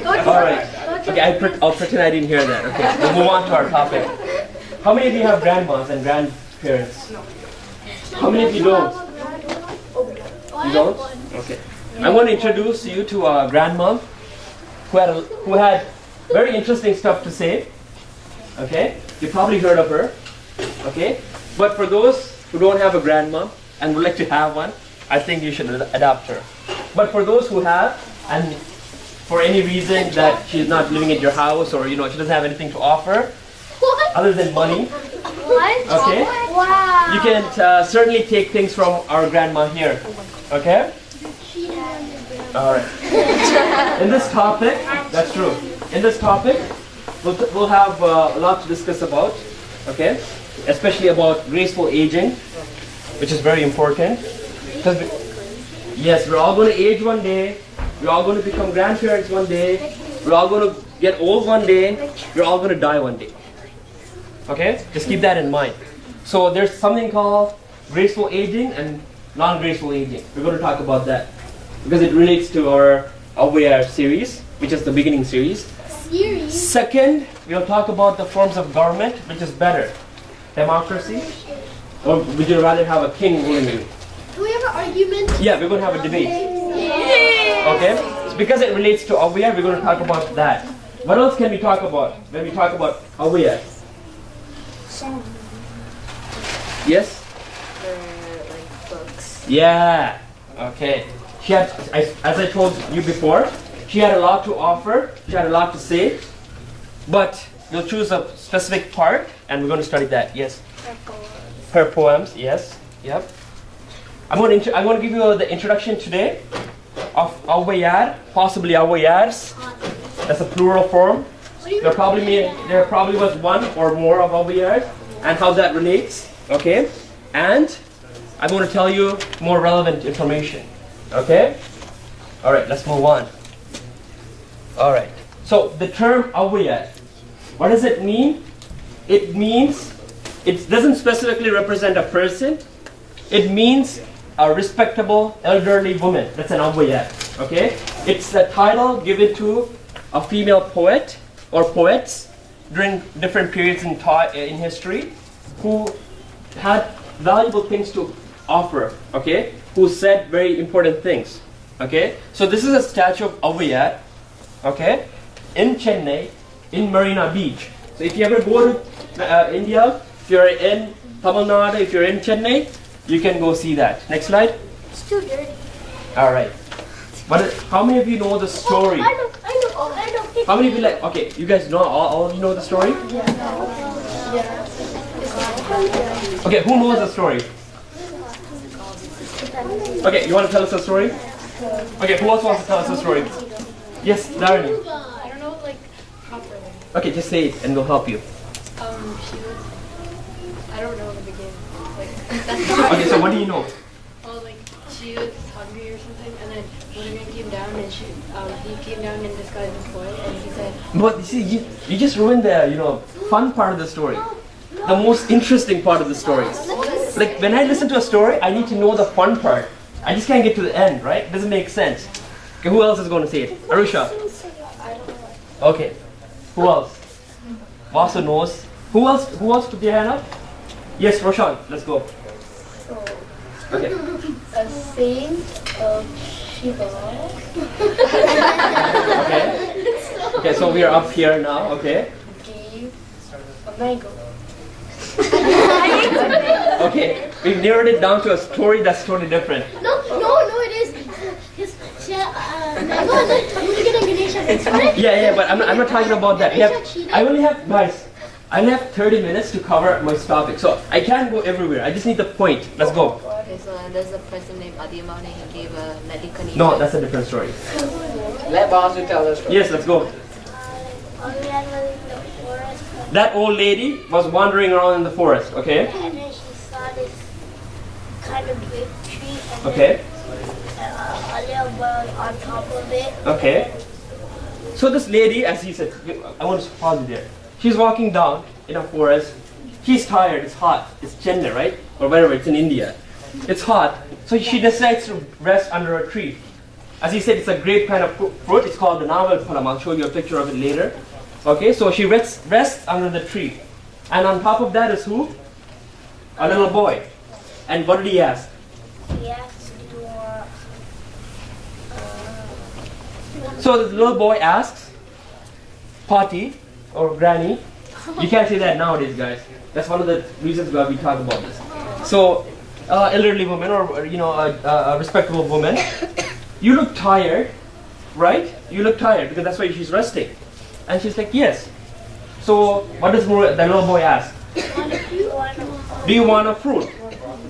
Alright. Okay, I'll pretend I didn't hear that. Okay, we'll move on to our topic. How many of you have grandmas and grandparents? How many of you don't? You don't? Okay. I'm going to introduce you to a grandma who had very interesting stuff to say. Okay? You probably heard of her. Okay? But for those who don't have a grandma and would like to have one, I think you should adopt her. But for those who have, and for any reason that she's not living at your house, or she doesn't have anything to offer other than money, okay? Wow. You can certainly take things from our grandma here. Okay? Alright. In this topic, that's true. In this topic, we'll have a lot to discuss about. Okay? Especially about graceful aging, which is very important. Because yes, we're all going to age one day. We're all going to become grandparents one day. We're all going to get old one day. We're all going to die one day. Okay? Just keep that in mind. So there's something called graceful aging and non-graceful aging. We're going to talk about that because it relates to our Aware series, which is the beginning series. Second, we'll talk about the forms of government, which is better. Democracy, or would you rather have a king ruling you? Do we have an argument? Yeah, we're going to have a debate. Okay? So because it relates to Aware, we're going to talk about that. What else can we talk about when we talk about Aware? Yes? Like books. Yeah. Okay. She had, as I told you before, she had a lot to offer. She had a lot to say. But we'll choose a specific part, and we're going to study that. Yes. Her poems. Yes. Yep. I'm going to give you the introduction today of Awayar, possibly Awayars. That's a plural form. There probably was one or more of Awayars, and how that relates. Okay. And I'm going to tell you more relevant information. Okay. All right. Let's move on. All right. So the term Awayar, what does it mean? It means, it doesn't specifically represent a person. It means a respectable elderly woman. That's an Awayar. Okay? It's a title given to a female poet or poets during different periods in history who had valuable things to offer. Okay? Who said very important things. Okay? So this is a statue of Awayar. Okay? In Chennai, in Marina Beach. So if you ever go to India, if you're in Tamil Nadu, if you're in Chennai, you can go see that. Next slide. It's too dirty. All right. How many of you know the story? I know. How many of you okay, you guys know, all of you know the story? Okay, who knows the story? Okay, you want to tell us the story? Okay, who else wants to tell us the story? Yes, Darren. I don't know, properly. Okay, just say it and we'll help you. She was, I don't know the beginning. Okay, so what do you know? Well, she was hungry or something, and then when the man came down, and he came down in disguise as boy, and he said. But you see, you just ruined the fun part of the story, the most interesting part of the story. Like when I listen to a story, I need to know the fun part. I just can't get to the end, right? It doesn't make sense. Okay, who else is going to say it? Arusha. Okay. Who else? Vasu knows. Who else put their hand up? Yes, Roshan. Let's go. Okay. A saint of Shiva. Okay. Okay, so we are up here now. Okay. Gave a mango. Okay. We've narrowed it down to a story that's totally different. No, it is. Mango and Ganesha. Yeah, but I'm not talking about that. I only have 30 minutes to cover my topic, so I can't go everywhere. I just need the point. Let's go. Okay, so there's a person named Adiyamani, he gave a medical. No, that's a different story. Let Basu tell the story. Yes, let's go. That old lady was wandering around in the forest, okay? And then she saw this kind of big tree, and Okay. then a little bird on top of it. Okay. So this lady, as he said, I want to pause you there. She's walking down in a forest. She's tired, it's hot. It's Chennai, right? Or wherever, it's in India. It's hot. So she decides to rest under a tree. As he said, it's a grape kind of fruit. It's called the navel phalam. I'll show you a picture of it later. Okay, so she rests under the tree. And on top of that is who? A little boy. And what did he ask? He asked for. So the little boy asks, Potty or Granny. You can't say that nowadays, guys. That's one of the reasons why we talk about this. So, elderly woman or a respectable woman, you look tired, right? You look tired because that's why she's resting. And she's like, yes. So, what does the little boy ask? Do you want a fruit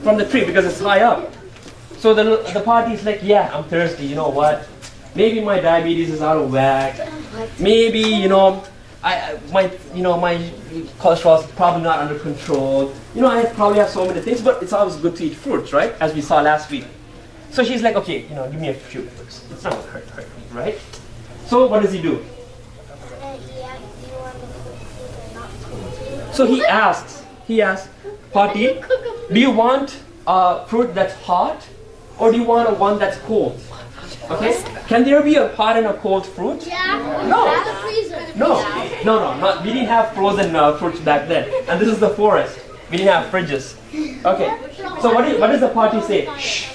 from the tree because it's high up? So the party is like, yeah, I'm thirsty. You know what? Maybe my diabetes is out of whack. Maybe my cholesterol is probably not under control. I probably have so many things, but it's always good to eat fruits, right? As we saw last week. So she's like, okay, give me a few fruits. It's not going to hurt me, right? So what does he do? So he asks, Potty, do you want a fruit that's hot or do you want one that's cold? Okay? Can there be a hot and a cold fruit? Yeah. No. We didn't have frozen fruits back then. And this is the forest. We didn't have fridges. Okay. So what does the party say? Shh.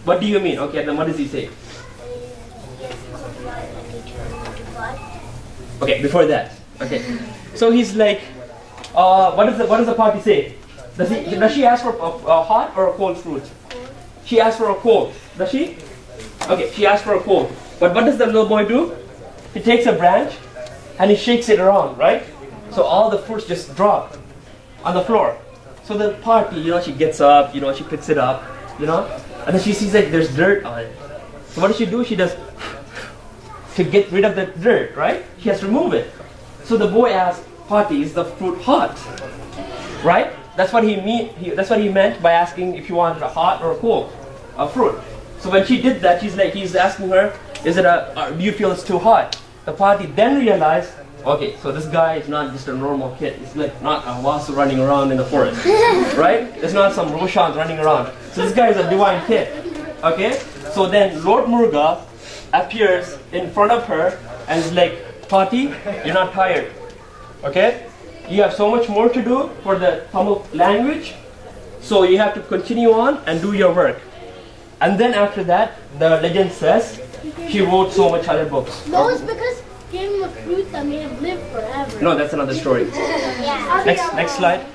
What do you mean? Okay, then what does he say? Okay, before that. Okay. So he's like, what does the party say? Does she ask for a hot or a cold fruit? She asks for a cold. Does she? Okay, she asks for a cold. But what does the little boy do? He takes a branch and he shakes it around, right? So all the fruits just drop on the floor. So the party, she gets up, she picks it up, and then she sees like there's dirt on it. So what does she do? She does to get rid of the dirt, right? She has to remove it. So the boy asks, Party, is the fruit hot? Right? That's what that's what he meant by asking if you wanted a hot or a cold fruit. So when she did that, he's asking her, do you feel it's too hot? The party then realized, okay, so this guy is not just a normal kid. It's like not a Wasu running around in the forest, right? It's not some Roshans running around. So this guy is a divine kid, okay? So then Lord Muruga appears in front of her and is like, Party, you're not tired, okay? You have so much more to do for the Tamil language, so you have to continue on and do your work. And then after that, the legend says, she wrote so much other books. No, it's because he gave him a fruit that made him live forever. No, that's another story. Yeah. Next slide.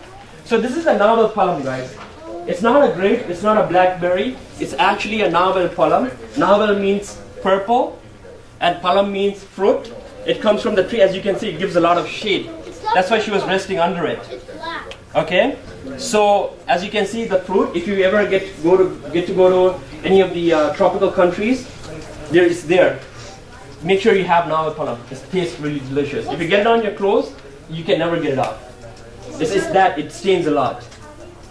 So this is a navel phalam, guys. It's not a grape, it's not a blackberry. It's actually a navel phalam. Navel means purple, and phalam means fruit. It comes from the tree. As you can see, it gives a lot of shade. That's why she was resting under it. It's black. Okay. So as you can see, the fruit. If you ever get to go to any of the tropical countries, there. Make sure you have navel phalam. It tastes really delicious. If you get it on your clothes, you can never get it off. It's that it stains a lot.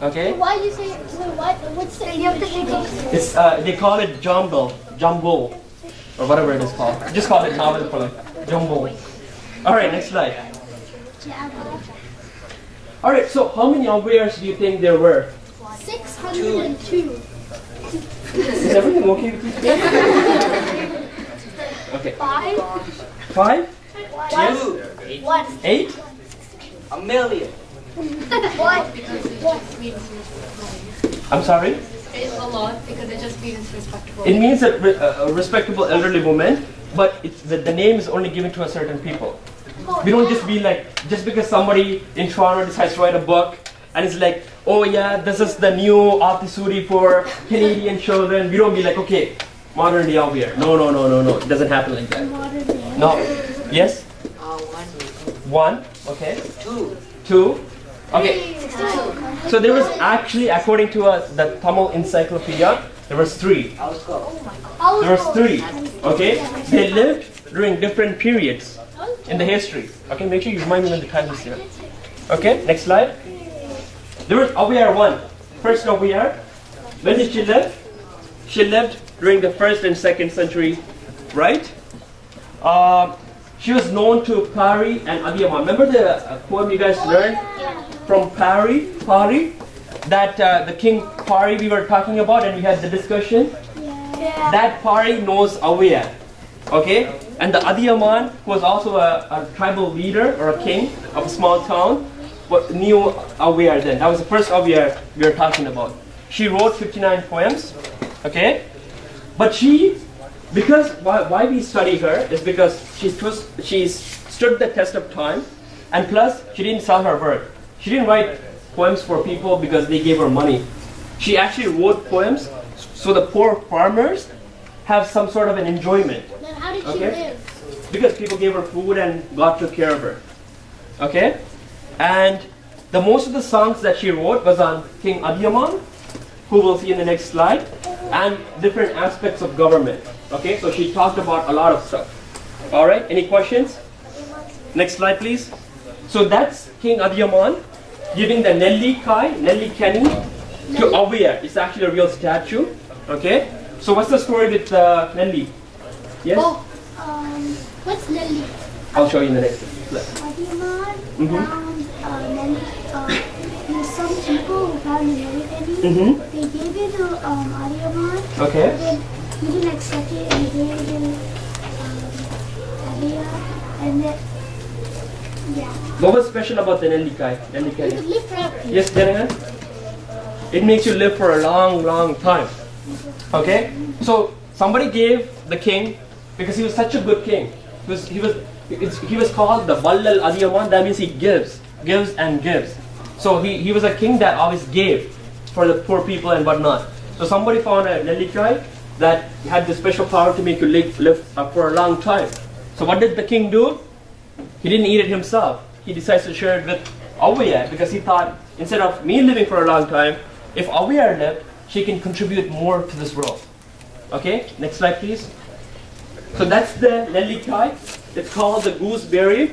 Okay. Why do you say? What's the name of the thing? It's they call it jumbo, or whatever it is called. Just call it navel phalam, jumbo. All right, next slide. All right, so how many awayers do you think there were? 602. Is everything okay with you today? Okay. 5. 5? Yes. 1. 8? A million. 1. I'm sorry? It's a lot because it just means respectable. It means a respectable elderly woman, but the name is only given to a certain people. We don't just be like, just because somebody in Toronto decides to write a book and it's like, oh yeah, this is the new Atisuri for Canadian children. We don't be like, okay, modern day out here. No. It doesn't happen like that. No. Yes? 1. Okay. 2. Okay. So there was actually, according to the Tamil encyclopedia, there was 3. There was 3. Okay. They lived during different periods in the history. Okay, make sure you remind me when the time is here. Okay, next slide. There was Awayar 1. First Awayar. When did she live? She lived during the 1st and 2nd century, right? She was known to Pari and Adiyama. Remember the poem you guys learned from Pari? That the king Pari we were talking about and we had the discussion? Yeah. that party knows Awiyar. Okay? And the Adiyaman, who was also a tribal leader or a king of a small town, knew Awiyar then. That was the first Awiyar we were talking about. She wrote 59 poems. Okay? But why we study her is because she stood the test of time, and plus she didn't sell her work. She didn't write poems for people because they gave her money. She actually wrote poems so the poor farmers have some sort of an enjoyment. Then how did she Okay. live? Because people gave her food and God took care of her. Okay? And the most of the songs that she wrote was on King Adiyaman, who we'll see in the next slide, and different aspects of government. Okay? So she talked about a lot of stuff. Alright, any questions? Next slide please. So that's King Adiyaman giving the Nelli Kenny to Awiyar. It's actually a real statue. Okay? So what's the story with Nelli? Yes? Oh, what's Nelly? I'll show you in the next slide. Adiyaman Mhm. found Nelly. There's some people who found a Nelly penny. Mm-hmm. They gave it to Adiyaman. Okay. But then he didn't accept it, and he gave it to Adia. And then, yeah. What was special about the Nelli You Kenny? could live forever. Yes, Danahan? It makes you live for a long, long time. Okay? So somebody gave the king, because he was such a good king. He was called the Ballal Adiyaman. That means he gives and gives. So he was a king that always gave for the poor people and whatnot. So somebody found a Nellikai that had the special power to make you live for a long time. So what did the king do? He didn't eat it himself. He decides to share it with Awiyar because he thought, instead of me living for a long time, if Awiyar lived, she can contribute more to this world. Okay, next slide please. So that's the Nellikai. It's called the gooseberry.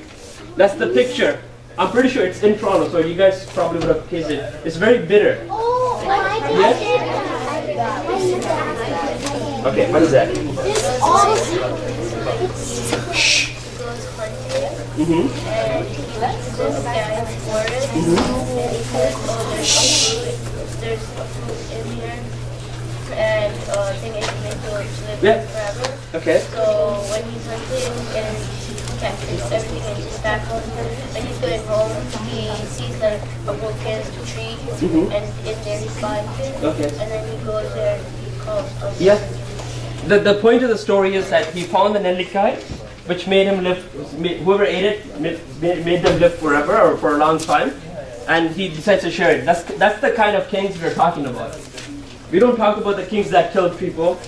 That's the picture. I'm pretty sure it's in Toronto, so you guys probably would have tasted it. It's very bitter. Oh, I did. Yes? I Okay, what is that? It's all. Mm-hmm. And he went to this guy's forest, and he said, oh, there's food in here, and thing is meant to live Yeah. forever. Okay. So when he's hunting and he catches everything and he's back home, when he's going home, he sees like a broken tree, and in there he finds it, Okay. and then he goes there and he calls Yeah. The point of the story is that he found the Nellikai, which made him live, whoever ate it, made them live forever or for a long time. And he decides to share it. That's the kind of kings we're talking about. We don't talk about the kings that killed people.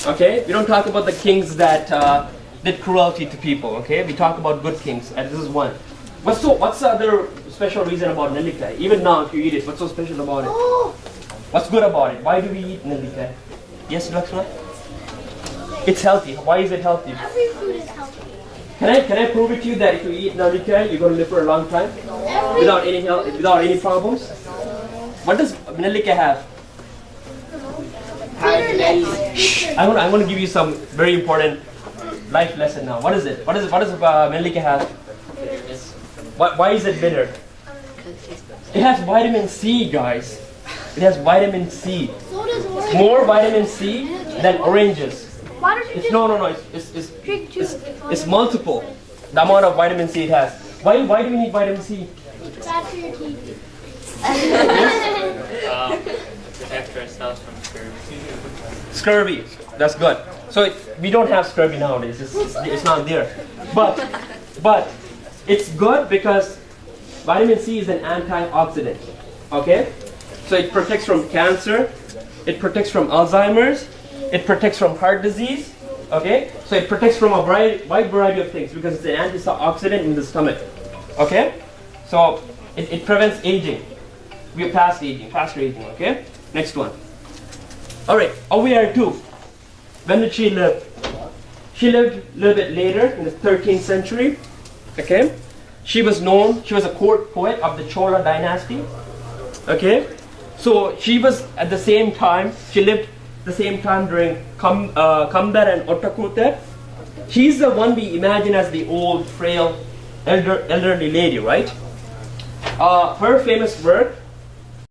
Okay? We don't talk about the kings that did cruelty to people. Okay? We talk about good kings, and this is one. What's the other special reason about Nellikai? Even now, if you eat it, what's so special about it? Oh, What's good about it? Why do we eat Nellikai? Yes, Lakshman? It's healthy. Why is it healthy? every food is healthy. Can I prove it to you that if you eat Nellikai, you're going to live for a long time Every without any health, without any problems? What does Nellikai have? bitterness. I want to give you some very important life lesson now. What is it? What does Nellikai have? Why is it bitter? It has vitamin C, guys. It has vitamin C. So does orange. More vitamin C than oranges. Why don't you It's just no. drink juice? It's multiple. The amount of vitamin C it has. Why do we need vitamin C? Bad for your teeth. Protect ourselves from Scurvy. scurvy. That's good. So we don't have scurvy nowadays. It's not there. But it's good because vitamin C is an antioxidant. Okay? So it protects from cancer. It protects from Alzheimer's. It protects from heart disease. Okay? So it protects from a wide variety of things because it's an antioxidant in the stomach. Okay? So it prevents aging. We are faster aging. Okay? Next one. Alright, Awiyar too. When did she live? She lived a little bit later in the 13th century. Okay? She was a court poet of the Chola dynasty. Okay? So she was at the same time, she lived the same time during Kamdar and Otakute. She's the one we imagine as the old, frail, elderly lady, right? Her famous work